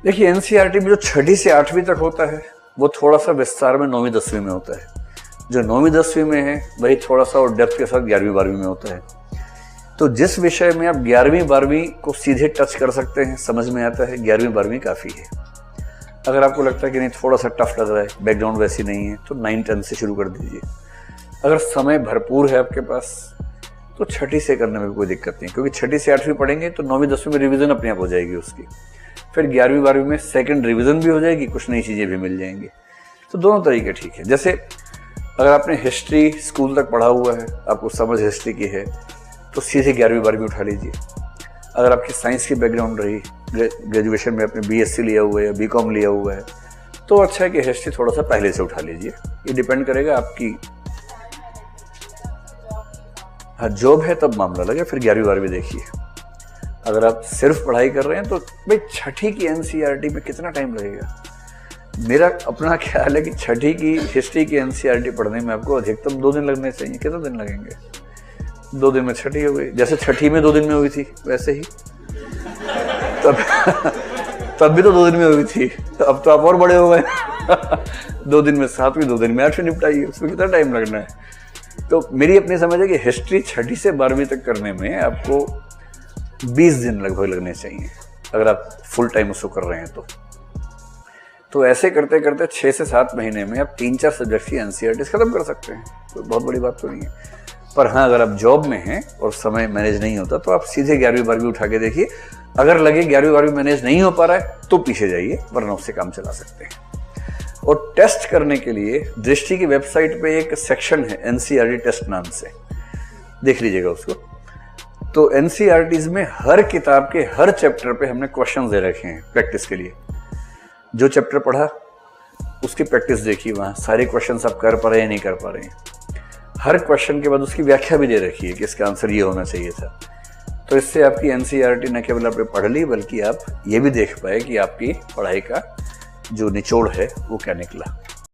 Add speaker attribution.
Speaker 1: देखिए एनसीईआरटी में जो 6ठी से 8वीं तक होता है वो थोड़ा सा विस्तार में 9वीं 10वीं में होता है। जो 9वीं 10वीं में है वही थोड़ा सा और डेप्थ के साथ 11वीं 12वीं में होता है। तो जिस विषय में आप 11वीं 12वीं को सीधे टच कर सकते हैं, समझ में आता है, 11वीं 12वीं काफ़ी है। अगर आपको लगता है कि नहीं थोड़ा सा टफ लग रहा है, बैकग्राउंड वैसी नहीं है, तो 9 10 से शुरू कर दीजिए। अगर समय भरपूर है आपके पास तो 6ठी से करने में भी कोई दिक्कत नहीं, क्योंकि 6ठी से 8वीं पढ़ेंगे तो 9वीं 10वीं में रिवीजन अपने आप हो जाएगी उसकी। फिर 11वीं 12वीं में सेकंड रिवीजन भी हो जाएगी, कुछ नई चीज़ें भी मिल जाएंगी। तो दोनों तरीके ठीक है। जैसे अगर आपने हिस्ट्री स्कूल तक पढ़ा हुआ है, आपको समझ हिस्ट्री की है, तो सीधे 11वीं 12वीं उठा लीजिए। अगर आपकी साइंस की बैकग्राउंड रही, ग्रेजुएशन में आपने बीएससी लिया हुआ है या बीकॉम लिया हुआ है, तो अच्छा है कि हिस्ट्री थोड़ा सा पहले से उठा लीजिए। ये डिपेंड करेगा आपकी, हाँ जॉब है तब मामला लगे, फिर 11वीं 12वीं देखिए। अगर आप सिर्फ पढ़ाई कर रहे हैं तो भाई 6ठी की एनसीईआरटी में कितना टाइम लगेगा? मेरा अपना ख्याल है कि 6ठी की हिस्ट्री की एनसीईआरटी पढ़ने में आपको अधिकतम 2 दिन लगने चाहिए। कितना दिन लगेंगे? 2 दिन में 6ठी हो गई। जैसे 6ठी में 2 दिन में हुई थी वैसे ही तब भी तो 2 दिन में हुई थी। तो अब तो आप और बड़े हो गए 2 दिन में 7वीं, 2 दिन में 8वीं निपटाइए, उसमें कितना टाइम लगना है? तो मेरी अपनी समझ है कि हिस्ट्री 6ठी से 12वीं तक करने में आपको 20 दिन लगभग लगने चाहिए, अगर आप फुल टाइम उसको कर रहे हैं तो ऐसे करते करते 6 से 7 महीने में आप 3-4 सब्जेक्ट की एनसीईआरटी खत्म कर सकते हैं। कोई बहुत बड़ी बात तो नहीं है। पर हाँ, अगर आप जॉब में हैं और समय मैनेज नहीं होता तो आप सीधे 11वीं 12वीं उठा के देखिए। अगर लगे 11वीं 12वीं मैनेज नहीं हो पा रहा है तो पीछे जाइए, वरना उससे काम चला सकते हैं। और टेस्ट करने के लिए दृष्टि की वेबसाइट पे एक सेक्शन है एनसीईआरटी टेस्ट नाम से, देख लीजिएगा उसको। तो एनसीईआरटीज में हर किताब के हर चैप्टर पे हमने क्वेश्चंस दे रखे हैं प्रैक्टिस के लिए। जो चैप्टर पढ़ा उसकी प्रैक्टिस देखिए, वहाँ सारे क्वेश्चंस आप कर पा रहे हैं नहीं कर पा रहे हैं। हर क्वेश्चन के बाद उसकी व्याख्या भी दे रखी है कि इसका आंसर ये होना चाहिए था। तो इससे आपकी एनसीईआरटी न केवल आपने पढ़ ली, बल्कि आप ये भी देख पाए कि आपकी पढ़ाई का जो निचोड़ है वो क्या निकला।